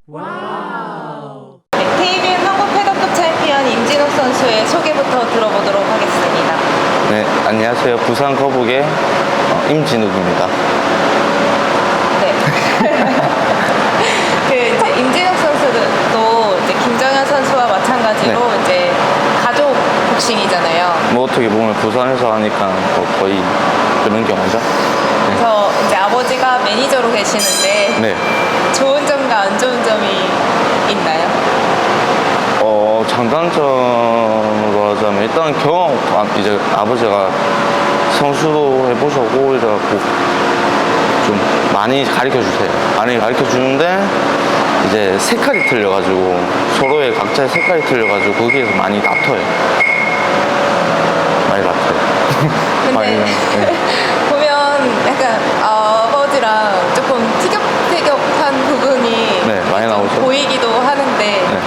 와우. 네, KBM 한국 패더급 챔피언 임진욱 선수의 소개부터 들어보도록 하겠습니다. 네, 안녕하세요. 부산 거북의 임진욱입니다. 네. 그 이제 임진욱 선수도 이제 김정현 선수와 마찬가지로 네. 이제 가족 복싱이잖아요. 뭐 어떻게 보면 부산에서 하니까 거의 그런 경우죠. 그래서 이제 아버지가 매니저로 계시는데 네. 좋은 점과 안 좋은 점이 있나요? 장단점으로 하자면 일단 경험, 이제 아버지가 선수도 해보셨고 이래갖고 좀 많이 가르쳐 주세요. 많이 가르쳐 주는데 이제 색깔이 틀려가지고 서로의 각자의 색깔이 틀려가지고 거기에서 많이 다퉈요. 많이 다퉈요. 근데 네. 보면 약간 아버지랑 조금 티격태격한 부분이 네, 많이 좀 나오죠. 보이기도 하는데 네.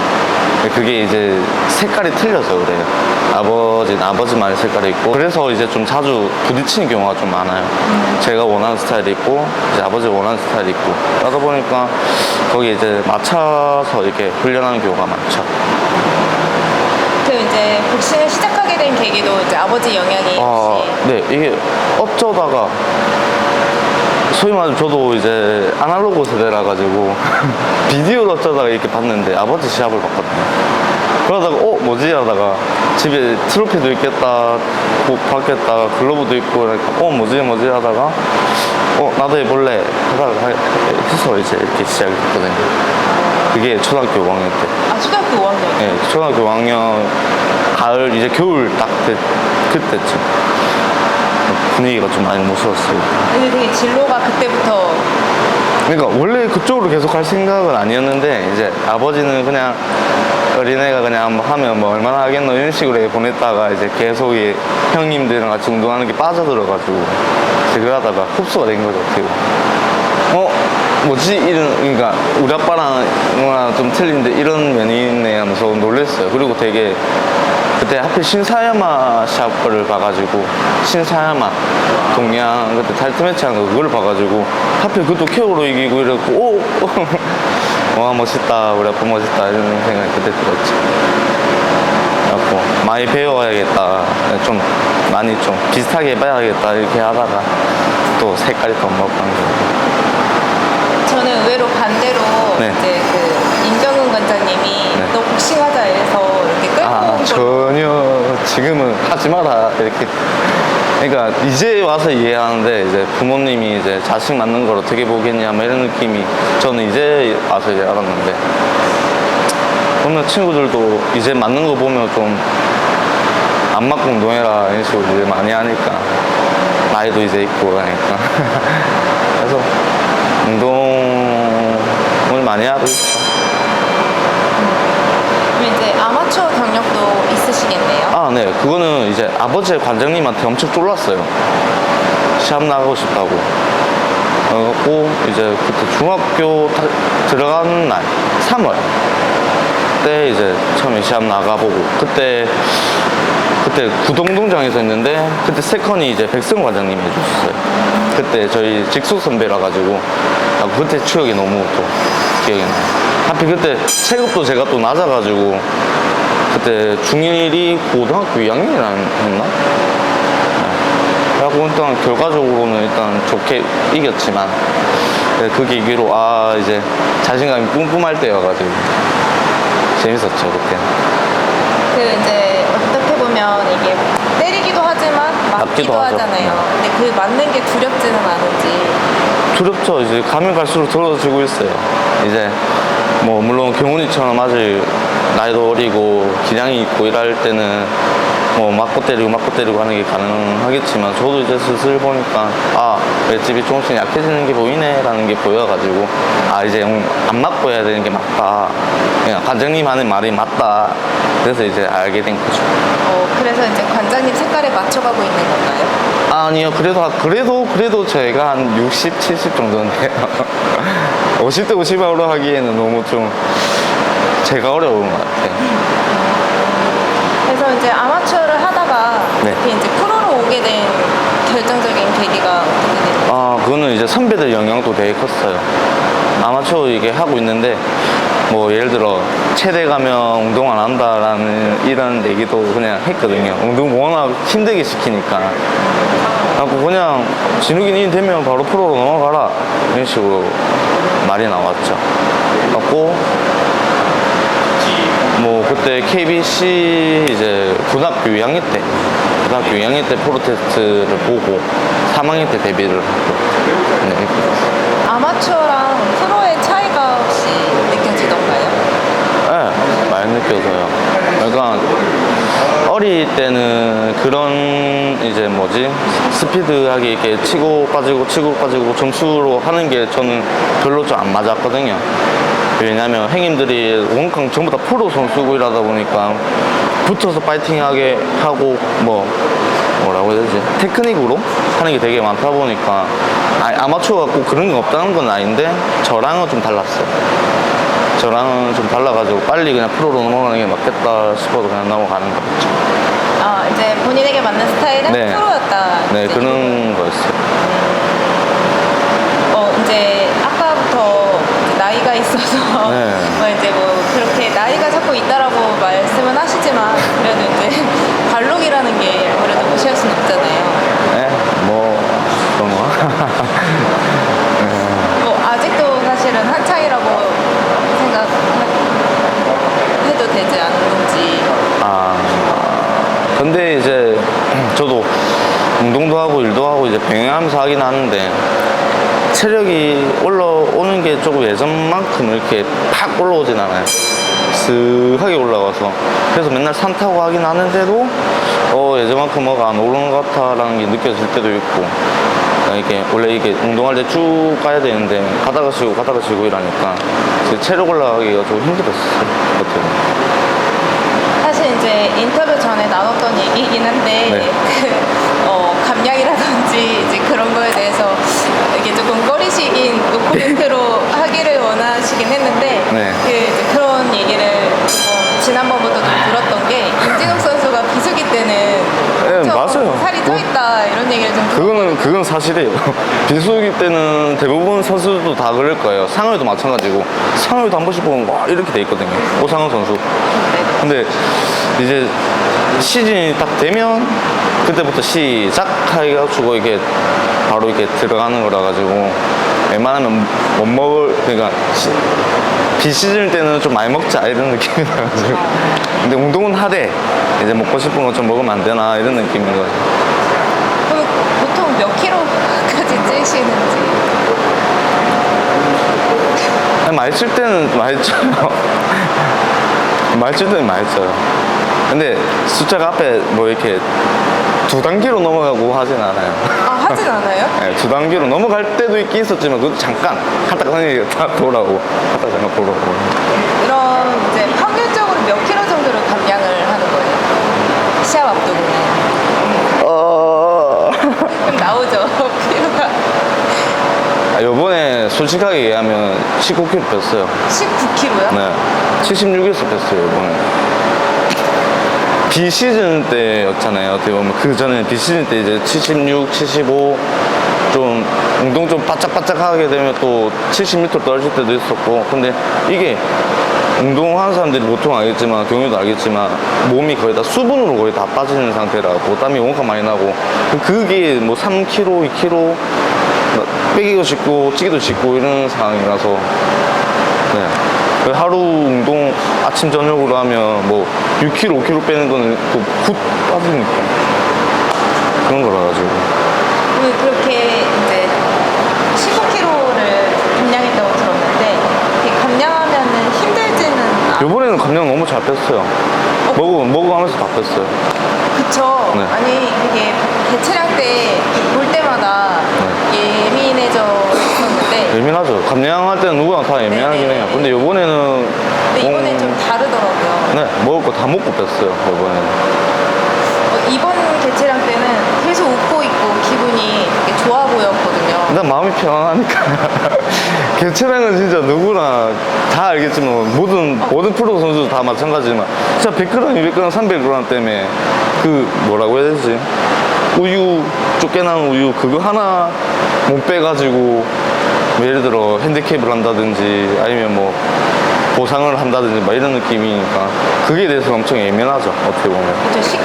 그게 이제 색깔이 틀려서 그래요. 아버지는 아버지만의 색깔이 있고 그래서 이제 좀 자주 부딪히는 경우가 좀 많아요. 제가 원하는 스타일이 있고 이제 아버지가 원하는 스타일이 있고 그러다 보니까 거기 이제 맞춰서 이렇게 훈련하는 경우가 많죠. 그 이제 복싱을 시작하게 된 계기도 이제 아버지 영향이 혹시 네, 이게 어쩌다가 소위 말해서 저도 이제 아날로그 세대라 가지고 비디오를 어쩌다가 이렇게 봤는데 아버지 시합을 봤거든요. 그러다가 뭐지 하다가 집에 트로피도 있겠다, 복 받겠다, 글러브도 있고 그러니까 뭐지 하다가 나도 해볼래 하다가 해서 이제 이렇게 시작을 했거든요. 그게 초등학교 5학년 때. 아 초등학교 5학년 네, 초등학교 5학년 가을 이제 겨울 딱 그때쯤 분위기가 좀 많이 무서웠어요. 근데 되게 진로가 그때부터 그러니까 원래 그쪽으로 계속 할 생각은 아니었는데 이제 아버지는 그냥 어린애가 그냥 뭐 하면 뭐 얼마나 하겠노 이런 식으로 보냈다가 이제 계속 이 형님들이랑 같이 운동하는 게 빠져들어가지고 이제 그러다가 흡수가 된 거죠. 어떻게 보면. 뭐지 이런 그러니까 우리 아빠랑 좀 틀린데 이런 면이 있네 하면서 놀랬어요. 그리고 되게 그때 하필 신사야마 샵을 봐가지고 신사야마 동양 그때 타이틀 매치 하는 거 그걸 봐가지고 하필 그것도 KO로 이기고 이랬고 와 멋있다 우리 아빠 멋있다 이런 생각이 그때 들었지. 그래갖고 많이 배워야겠다 좀 많이 좀 비슷하게 해봐야겠다 이렇게 하다가 또 색깔이 더 먹고 한 거고. 저는 의외로 반대로 네. 이제 그 임정훈 관장님이 네. 너 복싱하자 이래서 이렇게 끌고 온 걸 전혀 지금은 하지 마라 이렇게. 그러니까 이제 와서 이해하는데 이제 부모님이 이제 자식 맞는 걸 어떻게 보겠냐 뭐 이런 느낌이 저는 이제 와서 이제 알았는데 보면 친구들도 이제 맞는 거 보면 좀 안 맞고 운동해라 이런 식으로 이제 많이 하니까 나이도 이제 있고 그러니까 그래서 운동을 많이 하고 있죠. 그럼 이제 아마추어 경력도 있으시겠네요. 네. 그거는 이제 아버지 관장님한테 엄청 쫄랐어요. 시합 나가고 싶다고. 그래갖고 이제 그때 중학교 들어간 날, 3월 때 이제 처음에 시합 나가보고 그때 구동동장에서 했는데 그때 세컨이 이제 백승 관장님이 해주셨어요. 그때 저희 직속 선배라 가지고 그때 추억이 너무 또 기억이 나요. 하필 그때 체급도 제가 또 낮아가지고 그때 중1이 고등학교 2학년이라 했나? 그래갖고 일단 결과적으로는 일단 좋게 이겼지만 그 계기로 이제 자신감이 뿜뿜할 때여가지고 재밌었죠 그때는. 그 이제 어떻게 보면 이게 때리기도 하지만 맞기도 하죠. 하잖아요. 근데 그 맞는 게 두렵지는 않은지. 두렵죠. 이제 가면 갈수록 두려워지고 있어요. 이제 뭐 물론 경훈이처럼 아직 나이도 어리고 기량이 있고 이럴 때는 뭐 맞고 때리고 하는 게 가능하겠지만 저도 이제 슬슬 보니까 맷집이 조금씩 약해지는 게 보이네 라는 게 보여가지고 이제 안 맞고 해야 되는 게 맞다. 그냥 관장님 하는 말이 맞다. 그래서 이제 알게 된 거죠. 그래서 이제 관장님 색깔에 맞춰가고 있는 건가요? 아니요. 그래도 저희가 한 60, 70 정도인데요. 50대 50으로 하기에는 너무 좀 제가 어려운 것 같아요. 그래서 이제 아마추어를 하다가 네. 이렇게 이제 프로로 오게 된 결정적인 계기가 어떻게 됐나요? 그거는 이제 선배들 영향도 되게 컸어요. 아마추어 이게 하고 있는데 뭐 예를 들어 체대 가면 운동 안 한다라는 이런 얘기도 그냥 했거든요. 운동 워낙 힘들게 시키니까. 그래갖고 그냥 진욱이 되면 바로 프로로 넘어가라 이런 식으로 말이 나왔죠. 그래갖고 뭐 그때 KBC 이제 고등학교 2학년 때 프로 테스트를 보고 3학년 때 데뷔를 하고 네, 이렇게 됐어요. 아마추어랑 프로의 차이가 혹시 느껴지던가요? 네, 많이 느껴져요. 그러니까 어릴 때는 그런 이제 뭐지 스피드하게 이렇게 치고 빠지고 점수로 하는 게 저는 별로 좀 안 맞았거든요. 왜냐면 형님들이 원캉 전부 다 프로 선수고 이러다 보니까 붙어서 파이팅하게 하고 뭐라고 해야 되지? 테크닉으로 하는 게 되게 많다 보니까 아마추어가 꼭 그런 게 없다는 건 아닌데 저랑은 좀 달랐어요. 저랑은 좀 달라가지고 빨리 그냥 프로로 넘어가는 게 맞겠다 싶어서 그냥 넘어가는 거였죠. 이제 본인에게 맞는 스타일은 네. 프로였다. 네, 그런 거였어요. 이제 아까부터 나이가 있어서 네. 이제 그렇게 나이가 자꾸 있다라고 말씀은 하시지만 그래도 이제 관록이라는 게 아무래도 무시할 수는 없잖아요. 네, 그런 거. 아직도 사실은 한창이라고 생각해도 되지 않는지. 근데 이제 저도 운동도 하고 일도 하고 이제 병행하면서 하긴 하는데 체력이 올라오는 게 조금 예전만큼 이렇게 팍 올라오진 않아요. 슥하게 올라가서 그래서 맨날 산 타고 하긴 하는데도 예전만큼 뭐가 안 오르는 것 같아라는 게 느껴질 때도 있고 이게 원래 이게 운동할 때 쭉 가야 되는데 가다가 쉬고 이러니까 체력 올라가기가 좀 힘들었어요. 어때요? 사실 이제 인터뷰 전에 나눴던 얘기이긴 한데 네. 감량이라든지 이제 그런 거에 대해서 이게 조금 꺼리시긴 노코멘트로 하기를 원하시긴 했는데 네. 이제 그런 얘기를 지난번부터 좀 들었던 게 임진욱 선수가 비수기 때는 엄청 맞아요. 살이 쪄 있다 이런 얘기를 좀 그건 사실이에요. 비수기 때는 대부분 선수도 다 그럴 거예요. 상호에도 마찬가지고 상호에도 한 번씩 보면 막 이렇게 돼 있거든요. 오상훈 선수. 근데 이제 시즌이 딱 되면 그때부터 시작 해가지고 이게 바로 이렇게 들어가는 거라 가지고 웬만하면 못 먹을 그러니까 비시즌 때는 좀 많이 먹자 이런 느낌이 나가지고 근데 운동은 하되 이제 먹고 싶은 거 좀 먹으면 안 되나 이런 느낌인 거죠. 그럼 보통 몇 킬로까지 찌시는지? 많이 찔 때는 많이 쪄요. 많이 찔 때는 많이 쪄요. 근데 숫자가 앞에 뭐 이렇게 2단계로 넘어가고 하진 않아요. 하진 않아요? 네, 2단계로 넘어갈 때도 있긴 있었지만 그것도 잠깐 갔다가 돌아오고 갔다가 잠깐 돌아오고. 그럼 이제 평균적으로 몇 킬로 정도를 감량을 하는 거예요? 시합 앞두고는. 그럼 나오죠, 키로가. 요번에 솔직하게 얘기하면 19kg 뺐어요. 19킬로요? 네. 76에서 뺐어요, 요번에. 비시즌 때였잖아요. 어떻게 보면 그 전에 비시즌 때 이제 76, 75 좀 운동 좀 바짝바짝 하게 되면 또 70m 떨어질 때도 있었고 근데 이게 운동하는 사람들이 보통 알겠지만 경유도 알겠지만 몸이 거의 다 수분으로 거의 다 빠지는 상태라고 땀이 원가 많이 나고 그게 뭐 3kg, 2kg 빼기도 쉽고 찌기도 쉽고 이런 상황이라서 네. 하루 운동 아침 저녁으로 하면 뭐 6kg, 5kg 빼는 거는 또 훅 빠지니까 그런 거라 가지고 그렇게 이제 15킬로를 감량했다고 들었는데 이렇게 감량하면은 힘들지는 요번에는 감량 너무 잘 뺐어요. 먹어가면서 다 뺐어요. 그쵸. 네. 아니 그게 개체량 때 볼 때마다 예민해져 있었는데 예민하죠. 감량할 때는 누구나 다 예민하긴 네네. 해요. 근데 요번에는 근데 이번엔 좀 다르더라고요. 네, 먹을 거 다 먹고 뺐어요. 요번에는. 이번 개체량 때는 계속 웃고 있고 기분이 되게 좋아 보였거든요. 일단 마음이 편안하니까. 개체량은 진짜 누구나 다 알겠지만 모든 프로 선수도 다 마찬가지지만 진짜 100g, 200g, 300g 때문에 그 뭐라고 해야 되지? 우유, 쫓겨난 우유 그거 하나 못 빼가지고 뭐 예를 들어 핸디캡을 한다든지 아니면 뭐 보상을 한다든지 막 이런 느낌이니까 그게 대해서 엄청 예민하죠. 어떻게 보면. 저 10g도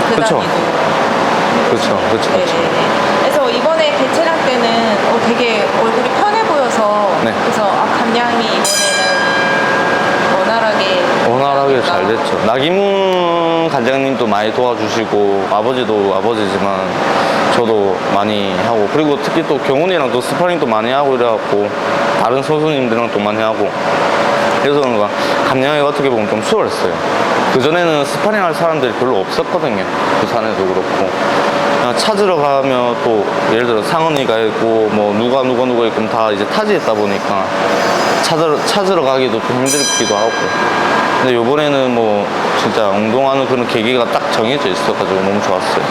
그 그쵸. 단위도. 그렇죠, 그렇죠, 그렇죠. 네네네. 그래서 이번에 개체량 때는 되게 얼굴이 편해 보여서 네. 그래서 감량이 이번에는 원활하게 잘 됐죠. 나기문 관장님도 많이 도와주시고 아버지도 아버지지만 저도 많이 하고 그리고 특히 또 경훈이랑 또 스파링도 많이 하고 이래갖고 다른 선수님들이랑 또 많이 하고 그래서 그런가 감량이 어떻게 보면 좀 수월했어요. 그전에는 스파링 할 사람들이 별로 없었거든요. 부산에도 그렇고 그냥 찾으러 가면 또 예를 들어 상은이가 있고 뭐 누가 있고 다 이제 타지에 있다 보니까 찾으러 가기도 좀 힘들기도 하고 근데 요번에는 뭐 진짜 운동하는 그런 계기가 딱 정해져 있어가지고 너무 좋았어요.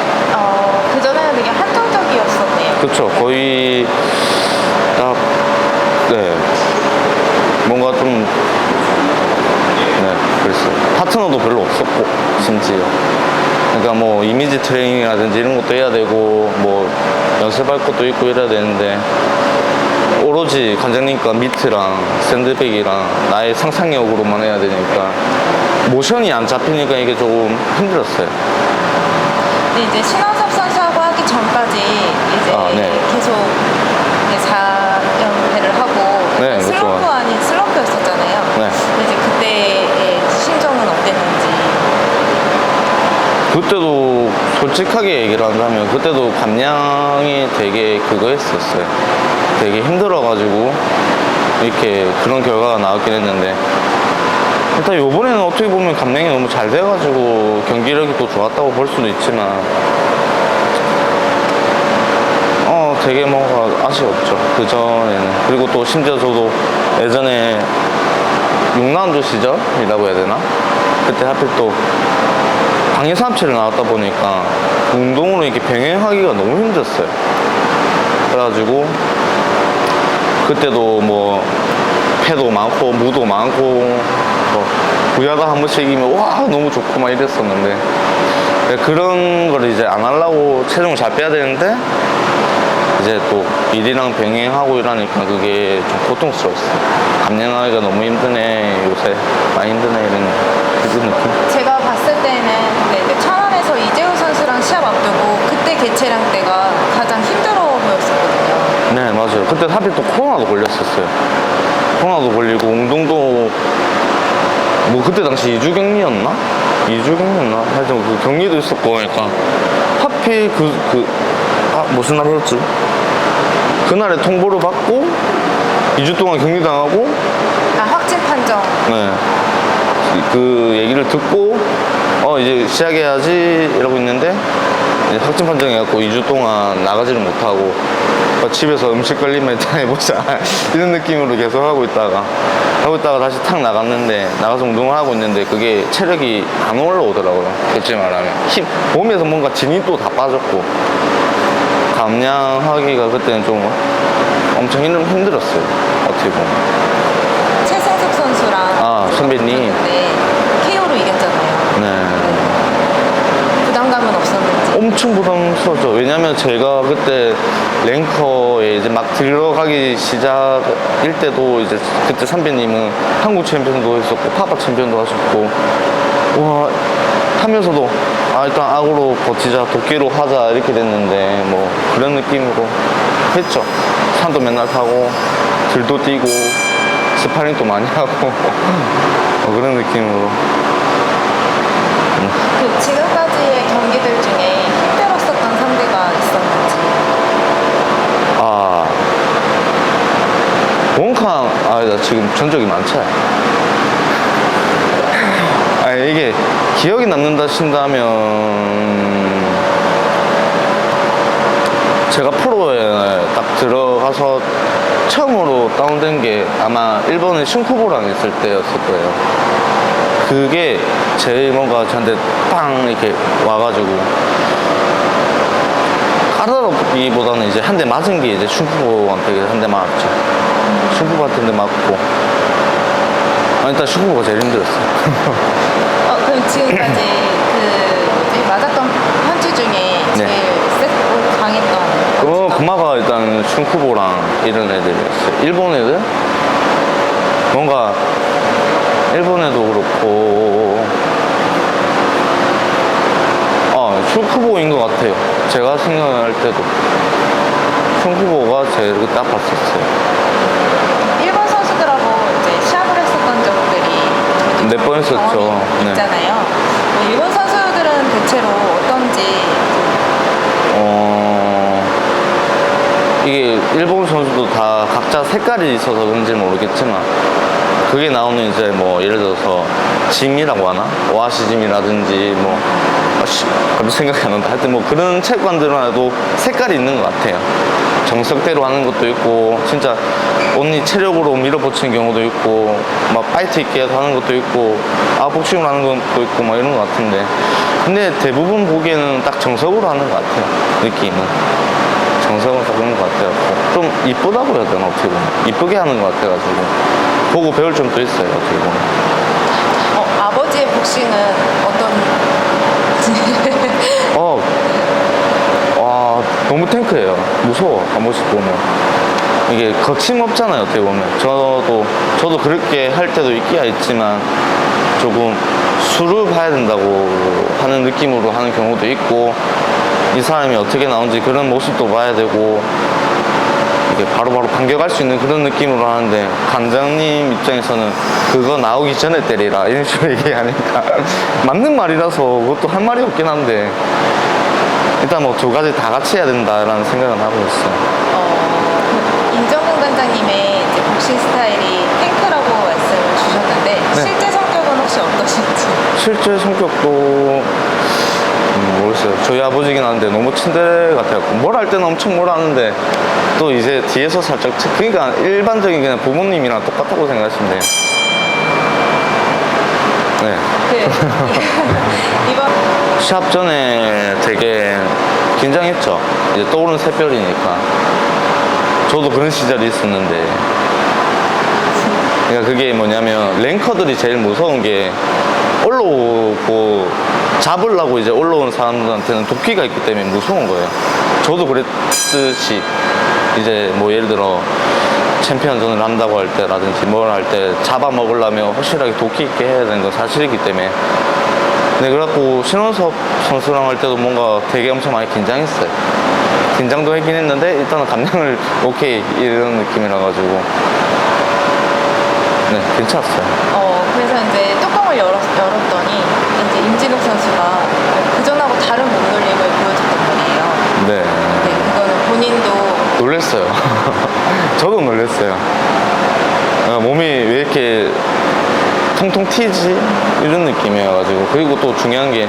그전에는 되게 한정적이었었네요. 그렇죠. 거의 딱 네. 뭔가 좀 네, 그랬어요. 파트너도 별로 없었고 심지어 그러니까 뭐 이미지 트레이닝이라든지 이런 것도 해야 되고 뭐 연습할 것도 있고 이래야 되는데 오로지 관장님과 미트랑 샌드백이랑 나의 상상력으로만 해야 되니까 모션이 안 잡히니까 이게 조금 힘들었어요. 근데 이제 신원섭 선수하고 하기 전까지 이제 네. 계속 4연패를 하고 네, 슬럼프 그렇죠. 아닌 슬럼프였었잖아요. 네. 근데 이제 그때의 심정은 어땠는지. 그때도 솔직하게 얘기를 한다면 그때도 감량이 되게 그거 했었어요. 되게 힘들어가지고 이렇게 그런 결과가 나왔긴 했는데 일단 요번에는 어떻게 보면 감량이 너무 잘 돼가지고 경기력이 또 좋았다고 볼 수도 있지만 되게 뭔가 아쉬웠죠. 그전에는. 그리고 또 심지어 저도 예전에 6라운드 시절이라고 해야 되나? 그때 하필 또 방해삼치를 나왔다 보니까 운동으로 이렇게 병행하기가 너무 힘들었어요. 그래가지고 그때도 뭐 패도 많고 무도 많고 뭐 부야다 한 번씩 이기면 와 너무 좋고 막 이랬었는데 그런 걸 이제 안 하려고 체중을 잘 빼야 되는데 이제 또 일이랑 병행하고 이러니까 그게 좀 고통스러웠어요. 감량하기가 너무 힘드네 요새 많이 힘드네 이런 느낌. 제가 봤을 때는 근데 이제 천안에서 이재우 선수랑 시합 앞두고 그때 개체량 때가 가장 힘들어 보였었거든요. 네 맞아요. 그때 하필 또 코로나도 걸렸었어요. 코로나도 걸리고 운동도 뭐 그때 당시 2주 격리였나? 2주 격리였나? 하여튼 그 격리도 있었고 그러니까 하필 무슨 날이었지? 그날에 통보를 받고 2주 동안 격리당하고 확진 판정. 네. 그 얘기를 듣고 이제 시작해야지 이러고 있는데 이제 확진 판정해갖고 2주 동안 나가지를 못하고 집에서 음식 걸리면 일단 해보자 이런 느낌으로 계속 하고 있다가 다시 탁 나갔는데 나가서 운동을 하고 있는데 그게 체력이 안 올라오더라고요. 솔직히 말하면 몸에서 뭔가 진이 또 다 빠졌고 감량하기가 그때는 좀 엄청 힘들었어요. 어떻게 보면 최승숙 선수랑 선배님 네, KO로 이겼잖아요. 네. 부담감은 없었는지. 엄청 부담스럽죠. 왜냐면 제가 그때 랭커에 이제 막 들어가기 시작일 때도 이제 그때 선배님은 한국 챔피언도 했었고 파파 챔피언도 하셨고 와 하면서도 일단 악으로 버티자 도끼로 하자 이렇게 됐는데 뭐 그런 느낌으로 했죠. 산도 맨날 타고 들도 뛰고 스파링도 많이 하고 그런 느낌으로 그 지금까지의 경기들 중에 힘들었었던 상대가 있었는지. 원캉 나 지금 전적이 많죠. 이게 기억이 남는다 신다면 제가 프로에 딱 들어가서 처음으로 다운된 게 아마 일본의 슌쿠보랑 있을 때였을 거예요. 그게 제일 뭔가 저한테 빵 이렇게 와가지고 까다롭기보다는 이제 한 대 맞은 게 이제 슌쿠보한테 한 대 맞았죠. 슌쿠보한테 한 대 맞고 일단 슌쿠보가 제일 힘들었어요. 그럼 지금까지 맞았던 펀치 중에 제일 세고 강했던 금마가 일단 슌쿠보랑 이런 애들이었어요. 일본 애들? 뭔가 일본에도 그렇고 슛 후보인 것 같아요. 제가 생각할 때도 슛 후보가 제일 그때 아팠었어요. 일본 선수들하고 이제 시합을 했었던 적들이 몇 번 했었죠. 경험이 네. 있잖아요. 일본 선수들은 대체로 어떤지 이게 일본 선수도 다 각자 색깔이 있어서 그런지 모르겠지만 그게 나오는 이제 뭐 예를 들어서 짐이라고 하나? 오아시 짐이라든지 뭐 갑자기 생각이 안 난다. 하여튼 뭐 그런 체육관들은 색깔이 있는 것 같아요. 정석대로 하는 것도 있고 진짜 언니 체력으로 밀어붙이는 경우도 있고 막 파이트 있게 해서 하는 것도 있고 복싱을 하는 것도 있고 막 이런 것 같은데 근데 대부분 보기에는 딱 정석으로 하는 것 같아요. 느낌은 정석은 다 그런 것 같아요. 좀 이쁘다고 해야 되나 어떻게 보면 이쁘게 하는 것 같아가지고 보고 배울 점도 있어요 어떻게 보면. 아버지의 복싱은 어떤 너무 탱크예요. 무서워 한 번씩 보면. 이게 거침없잖아요 어떻게 보면. 저도 그렇게 할 때도 있기야 있지만 조금 수를 봐야 된다고 하는 느낌으로 하는 경우도 있고 이 사람이 어떻게 나온지 그런 모습도 봐야 되고 이게 바로바로 반격할 수 있는 그런 느낌으로 하는데 관장님 입장에서는 그거 나오기 전에 때리라 이런 식으로 얘기하니까 맞는 말이라서 그것도 할 말이 없긴 한데 일단 뭐 두 가지 다 같이 해야 된다라는 생각은 하고 있어요. 임정근 관장님의 이제 복싱 스타일이 탱크라고 말씀을 주셨는데 네. 실제 성격은 혹시 어떠신지? 실제 성격도 모르겠어요. 저희 아버지긴 한데 너무 친데 같아요. 뭘 할 때는 엄청 뭘 하는데 또 이제 뒤에서 살짝 그러니까 일반적인 그냥 부모님이랑 똑같다고 생각하시면 돼요. 네. 이번 시합 전에 되게 긴장했죠. 이제 떠오르는 새별이니까. 저도 그런 시절이 있었는데. 그러니까 그게 뭐냐면 랭커들이 제일 무서운 게 올라오고 잡으려고 이제 올라오는 사람들한테는 도끼가 있기 때문에 무서운 거예요. 저도 그랬듯이 이제 뭐 예를 들어 챔피언전을 한다고 할 때라든지 뭘 할 때 잡아먹으려면 확실하게 도끼 있게 해야 되는 건 사실이기 때문에. 네, 그래갖고 신원섭 선수랑 할 때도 뭔가 되게 엄청 많이 긴장했어요. 긴장도 했긴 했는데 일단은 감량을 오케이 이런 느낌이라 가지고 네, 괜찮았어요. 그래서 이제 뚜껑을 열었더니 이제 임진욱 선수가 그전하고 다른 몸놀림을 보여줬단 말이에요. 네. 네, 그거는 본인도 놀랬어요. 저도 놀랬어요. 몸이 왜 이렇게 통통 튀지? 이런 느낌이어가지고. 그리고 또 중요한 게,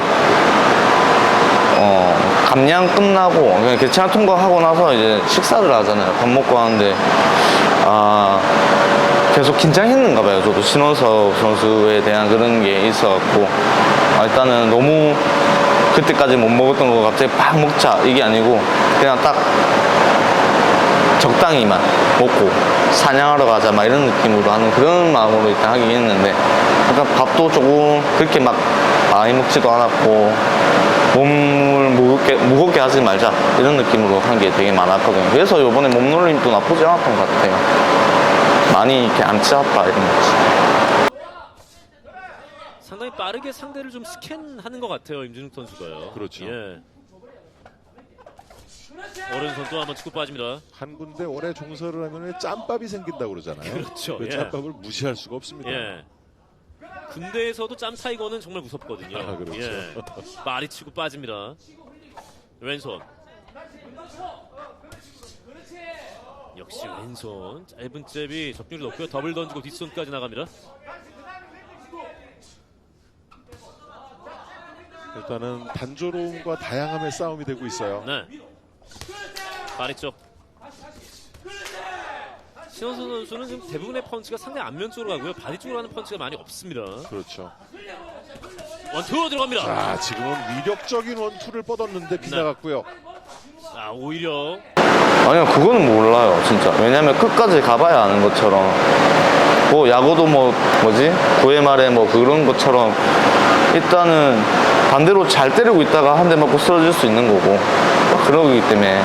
감량 끝나고, 그냥 개체화 통과하고 나서 이제 식사를 하잖아요. 밥 먹고 하는데, 계속 긴장했는가 봐요. 저도 신원섭 선수에 대한 그런 게 있어갖고, 일단은 너무 그때까지 못 먹었던 거 갑자기 팍 먹자. 이게 아니고, 그냥 딱 적당히만 먹고 사냥하러 가자 막 이런 느낌으로 하는 그런 마음으로 일단 하긴 했는데 일단 밥도 조금 그렇게 막 많이 먹지도 않았고 몸을 무겁게 하지 말자 이런 느낌으로 한 게 되게 많았거든요. 그래서 이번에 몸놀림도 나쁘지 않았던 것 같아요. 많이 이렇게 안 치았다 이런 거지. 상당히 빠르게 상대를 좀 스캔하는 것 같아요, 임진욱 선수가요. 그렇죠. 예. 오른손 또 한번 치고 빠집니다. 한 군데 오래 종사를 하면 짬밥이 생긴다고 그러잖아요. 그렇죠. 그 예. 짬밥을 무시할 수가 없습니다. 예. 군대에서도 짬 타이거는 정말 무섭거든요. 그렇죠. 예. 말이 치고 빠집니다. 왼손. 역시 왼손. 짧은 잽이 적중률이 높고요. 더블 던지고 뒷손까지 나갑니다. 일단은 단조로움과 다양함의 싸움이 되고 있어요. 네. 바리 쪽. 신원수 선수는 지금 대부분의 펀치가 상당히 안면 쪽으로 가고요. 바디 쪽으로 하는 펀치가 많이 없습니다. 그렇죠. 원투 들어갑니다. 자, 지금은 위력적인 원투를 뻗었는데 빗나갔고요. 오히려 아니요, 그거는 몰라요, 진짜. 왜냐면 끝까지 가봐야 아는 것처럼. 뭐, 야구도 뭐지? 9회 말에 뭐 그런 것처럼 일단은 반대로 잘 때리고 있다가 한 대 맞고 쓰러질 수 있는 거고. 그러기 때문에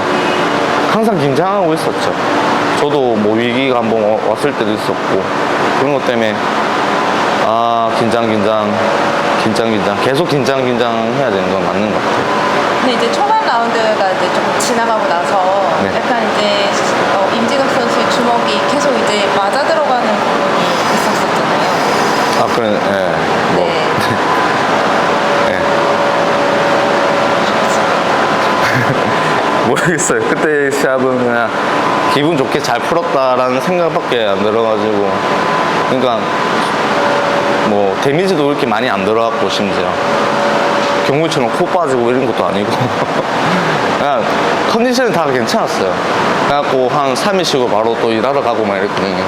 항상 긴장하고 있었죠. 저도 뭐 위기가 한번 왔을 때도 있었고. 그런 것 때문에 아, 긴장. 계속 긴장 해야 되는 건 맞는 것 같아요. 근데 이제 초반 라운드가 이제 좀 지나가고 나서 네. 약간 이제 임진혁 선수의 주먹이 계속 이제 맞아 들어가는 부분이 있었었잖아요. 아, 그래, 예. 뭐. 네. 예. 모르겠어요. 그때 시합은 그냥 기분 좋게 잘 풀었다라는 생각밖에 안 들어가지고. 그러니까 뭐 데미지도 그렇게 많이 안 들어갔고, 심지어 경무처럼 코 빠지고 이런 것도 아니고 그냥 컨디션이 다 괜찮았어요. 그래갖고 한 3일 쉬고 바로 또 일하러 가고 막 이랬거든요.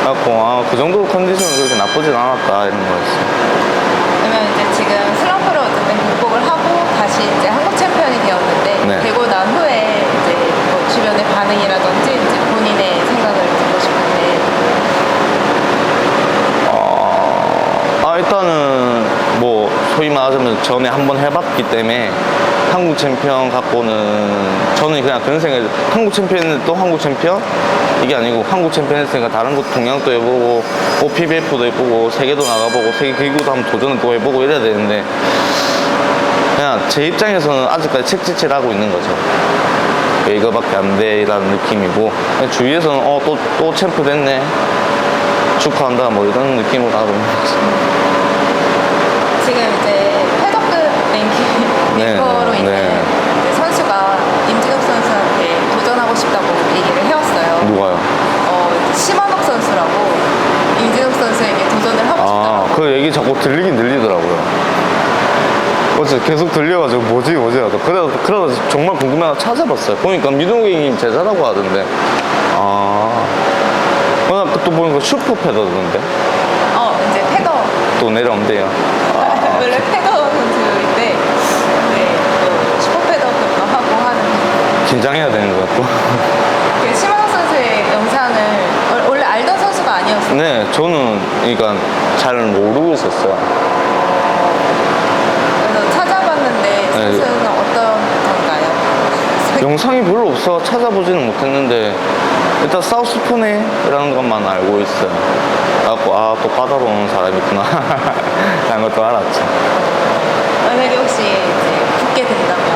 그래갖고 아, 그 정도 컨디션은 그렇게 나쁘진 않았다 이런 거였어요. 그러면 이제 지금 슬럼프를 어쨌든 극복을 하고 다시 이제 한국 챔피언이 되었는데 네. 되고 난 후에 이제 뭐 주변의 반응이라든지 이제 본인의 생각을 듣고 싶은데. 일단은 뭐 소위 말하자면 전에 한번 해봤기 때문에 한국 챔피언 갖고는 저는 그냥 그런 생각이, 한국 챔피언은 또 한국 챔피언? 이게 아니고 한국 챔피언 했으니까 다른 곳 동양도 해보고 뭐 PBF도 해보고 세계도 나가보고 세계 기구도 한번 도전을 또 해보고 이래야 되는데, 그냥 제 입장에서는 아직까지 책짓질하고 있는 거죠. 왜 이거밖에 안 돼? 라는 느낌이고, 주위에서는 또 챔프 됐네, 축하한다, 뭐 이런 느낌으로 하고 있는 거죠. 지금 이제 패더급 랭커로 네, 있는 네. 이제 선수가 임진혁 선수한테 도전하고 싶다고 얘기를 해왔어요. 누가요? 심한옥 선수라고 임진혁 선수에게 도전을 하고 싶다고. 그 얘기 자꾸 들리긴 들리더라고요. 어제 계속 들려가지고 뭐지 하다. 그러다 정말 궁금해서 찾아봤어요. 보니까 민호경님 제자라고 하던데. 또 보니까 슈퍼 패더던데. 이제 패더. 또 내려온대요. 원래 패더 선수인데, 네, 또 슈퍼 패더급도 하고 하는. 긴장해야 되는 것 같고. 그 심한옥 선수의 영상을 원래 알던 선수가 아니었어요. 네, 저는 그러니까 잘 모르고 있었어요. 그래서 찾아봤는데 선수는 어떤가요? 영상이 별로 없어 찾아보지는 못했는데 일단 사우스포네라는 것만 알고 있어요. 그래갖고 또 까다로운 사람이구나 라는 것도 알았죠. 만약에 혹시 이제 붙게 된다면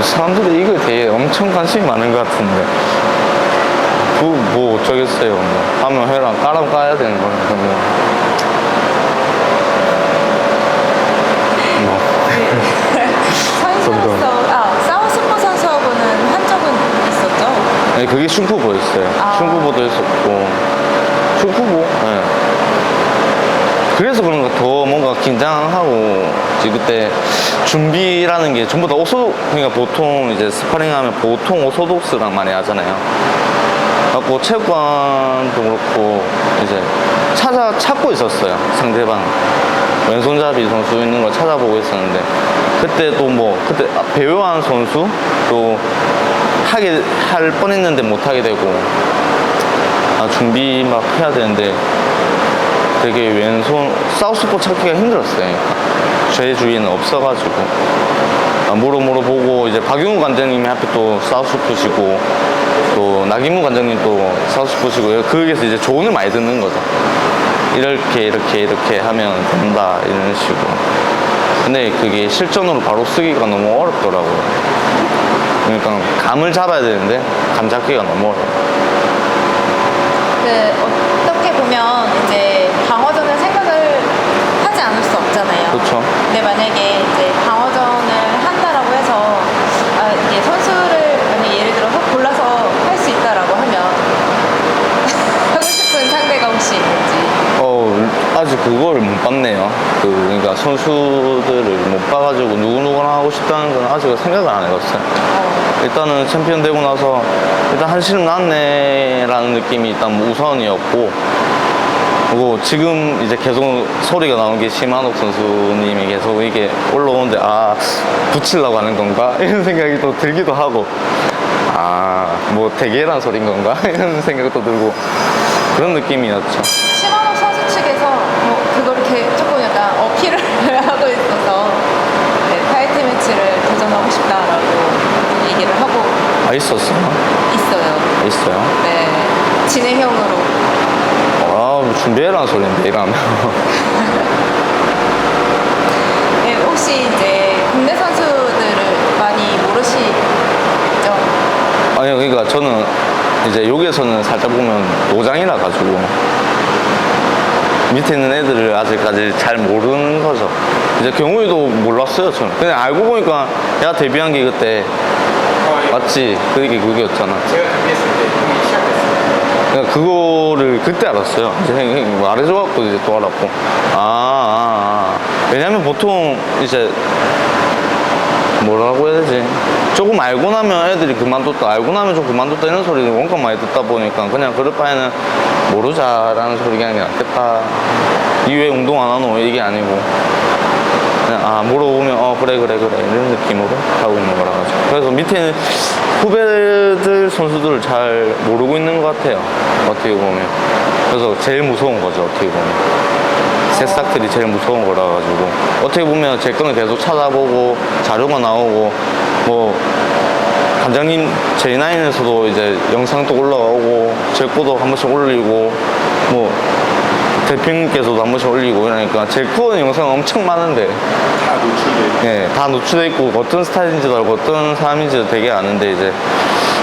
사람들이 이거에 대해 엄청 관심이 많은 것 같은데 뭐 어쩌겠어요. 뭐 하면 해라, 까라면 까야 되는 거니까 선수로서 사우스포 선수하고는 한 적은 있었죠? 네, 그게 슝푸보였어요. 슝푸보도 했었고 슝푸보. 네. 그래서 그런가 더 뭔가 긴장하고 그때 준비라는 게 전부 다 그러니까 보통 이제 스파링하면 보통 오소독스랑 많이 하잖아요. 그래갖고 체육관도 그렇고 이제 찾고 있었어요. 상대방 왼손잡이 선수 있는 걸 찾아보고 있었는데 그때 배우한 선수 또 할 뻔했는데 못하게 되고 준비 막 해야 되는데 되게 왼손 사우스포 찾기가 힘들었어요. 제 주위에는 없어가지고 물어보고 이제 박용우 관장님이 하필 또 사우스포시고 또 나기무 관장님도 사우스포시고 거기에서 이제 조언을 많이 듣는 거죠. 이렇게 하면 된다 이런 식으로. 근데 그게 실전으로 바로 쓰기가 너무 어렵더라고요. 그러니까 감을 잡아야 되는데 감 잡기가 너무 어려워요. 어떻게 보면 이제 방어전을 생각을 하지 않을 수 없잖아요. 그렇죠. 근데 만약에 이제 방어전을 한다라고 해서 이게 선수를 만약 예를 들어서 골라서 할 수 있다라고 하면 하고 싶은 상대가 혹시 있는지. 아직 그걸 못 봤네요. 그러니까 선수들을 못 봐가지고 누구누구나 하고 싶다는 건 아직 생각을 안 해봤어요. 일단은 챔피언 되고 나서 일단 한시름 났네라는 느낌이 일단 우선이었고, 그리고 지금 이제 계속 소리가 나온 게 심한옥 선수님이 계속 이게 올라오는데 붙이려고 하는 건가? 이런 생각이 또 들기도 하고, 뭐 대결한 소린 건가? 이런 생각도 들고 그런 느낌이었죠. 심한옥 선수 측에서 그걸 이렇게 조금 약간 어필을 하고 있어서 타이틀 매치를 도전하고 싶다라고 얘기를 하고 있었어요? 있어요. 있어요? 네. 진행형으로. 뭐 준비해라는 소리인데 이러면. 네, 혹시 이제 국내 선수들을 많이 모르시죠? 아니요, 그러니까 저는 이제 여기에서는 살짝 보면 노장이라 가지고 밑에 있는 애들을 아직까지 잘 모르는 거죠. 이제 경우에도 몰랐어요, 저는. 그냥 알고 보니까 내가 데뷔한 게 그때 맞지? 그게였잖아. 제가 준비했을 때 형이 시작됐어요. 그러니까 그거를 그때 알았어요. 이제 형이 말해줘갖고 이제 또 알았고. 왜냐면 보통 이제 뭐라고 해야 되지? 조금 알고 나면 애들이 그만뒀다, 알고 나면 좀 그만뒀다 이런 소리를 원껏 많이 듣다 보니까 그냥 그럴 바에는 모르자라는 소리가 그냥 낫겠다. 이외에 운동 안 하노? 이게 아니고 그냥 물어보면 그래 이런 느낌으로 하고 있는 거라 가지고. 그래서 밑에 후배들 선수들을 잘 모르고 있는 것 같아요, 어떻게 보면. 그래서 제일 무서운 거죠, 어떻게 보면. 새싹들이 제일 무서운 거라 가지고. 어떻게 보면 제 거는 계속 찾아보고 자료가 나오고 뭐 관장님 J9에서도 이제 영상도 올라오고 제 거도 한 번씩 올리고 뭐 대표님께서도 한 번씩 올리고 이러니까 제 거는 영상 엄청 많은데 다 노출돼 있고. 네, 다 노출돼 있고 어떤 스타일인지도 알고 어떤 사람인지도 되게 아는데 이제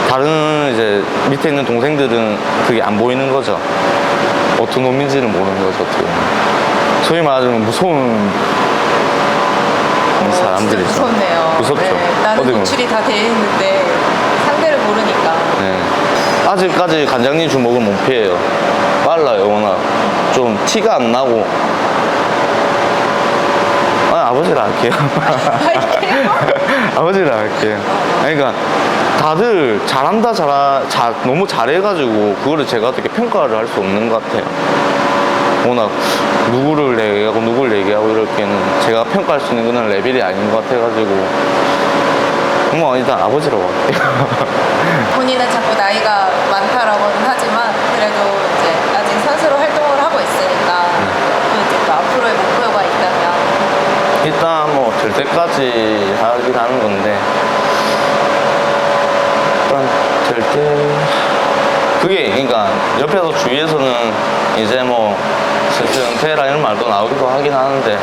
다른 이제 밑에 있는 동생들은 그게 안 보이는 거죠. 어떤 놈인지는 모르는 거죠, 어떻게 보면. 소위 말하자면 무서운 사람들이죠. 진짜 무섭네요. 무섭죠. 네, 나는 어디 보면. 노출이 다 돼 있는데 상대를 모르니까. 네. 아직까지 관장님 주먹은 못 피해요. 빨라요, 워낙. 좀 티가 안 나고. 아버지라 할게요. 아버지라 할게요. 그러니까 다들 잘한다, 너무 잘해가지고 그거를 제가 어떻게 평가를 할 수 없는 것 같아요. 워낙 누구를 얘기하고 누구를 얘기하고 이렇게는 제가 평가할 수 있는 그런 레벨이 아닌 것 같아가지고 뭐 일단 아버지라고 할게요. 본인은 자꾸 나이가 많다라고는 하지만 그래도 이제 아직 선수로 활동을 하고 있으니까 또 이제 또 앞으로의 목표가 있다면 일단 뭐 될 때까지 하긴 하는 건데 일단 될 때 그게 그러니까 옆에서 주위에서는 이제 뭐 슬슬 은퇴라 이런 말도 나오기도 하긴 하는데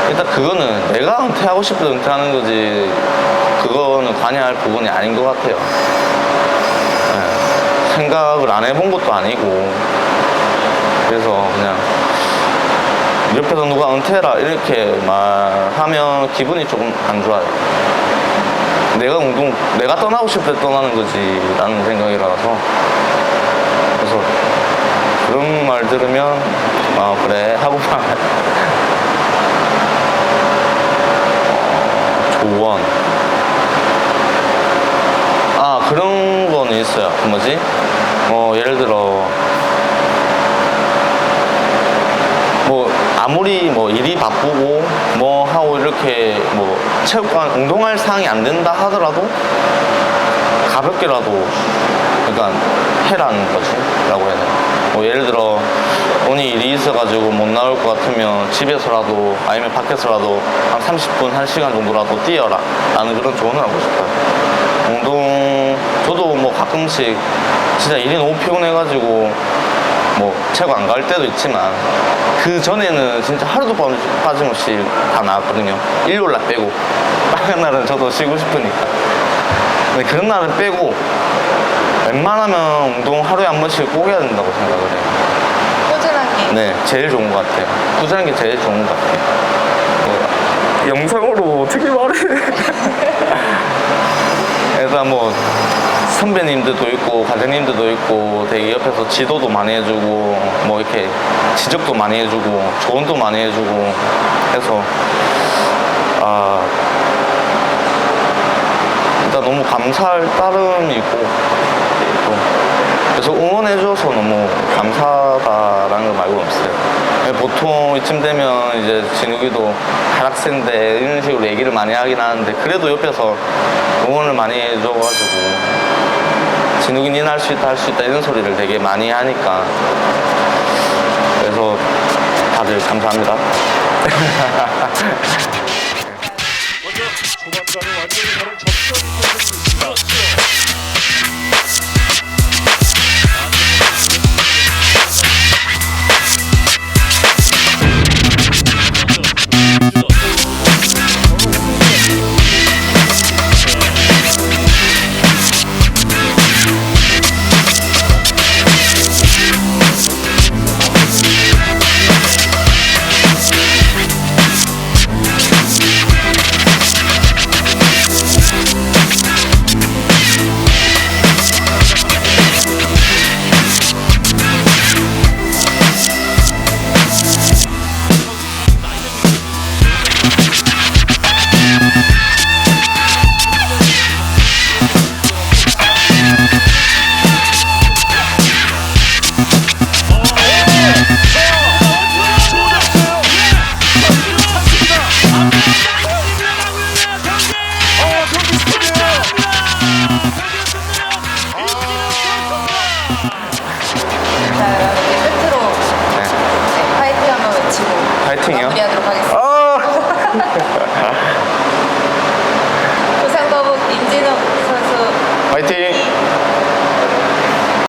일단 그거는 내가 은퇴하고 싶어서 은퇴하는 거지 그거는 관여할 부분이 아닌 것 같아요. 네. 생각을 안 해본 것도 아니고 그래서 그냥 옆에서 누가 은퇴해라 이렇게 말하면 기분이 조금 안 좋아요. 내가 떠나고 싶을 때 떠나는 거지 라는 생각이라서 그래서 그런 말 들으면 그래 하고 조언 그런 건 있어요. 뭐지? 예를 들어 뭐 아무리 뭐 일이 바쁘고 뭐 하고 이렇게 뭐 체육관 운동할 상황이 안 된다 하더라도 가볍게라도 그러니까 해라는 거지 라고 해야 되나. 뭐 예를 들어 오늘 일이 있어가지고 못 나올 것 같으면 집에서라도 아니면 밖에서라도 한 30분, 1시간 정도라도 뛰어라 라는 그런 조언을 하고 싶어요. 저도 뭐 가끔씩 진짜 일이 너무 피곤해가지고 뭐 체육 안 갈 때도 있지만 그 전에는 진짜 하루도 빠짐없이 다 나왔거든요. 일요일날 빼고 빨간 날은 저도 쉬고 싶으니까. 근데 그런 날은 빼고 웬만하면 운동 하루에 한 번씩 꼭 해야 된다고 생각을 해요. 꾸준하게. 네, 제일 좋은 것 같아요. 꾸준한 게 제일 좋은 것 같아요. 영상으로 어떻게 말해? 일단 뭐 선배님들도 있고 과장님들도 있고 되게 옆에서 지도도 많이 해주고 뭐 이렇게 지적도 많이 해주고 조언도 많이 해주고 해서 일단 너무 감사할 따름이고 그래서 응원해줘서 너무 감사하다라는 거 말고는 없어요. 보통 이쯤 되면 이제 진욱이도 하락세인데 이런 식으로 얘기를 많이 하긴 하는데 그래도 옆에서 응원을 많이 해줘가지고 진욱이 니는 할 수 있다 할 수 있다 이런 소리를 되게 많이 하니까 그래서 다들 감사합니다.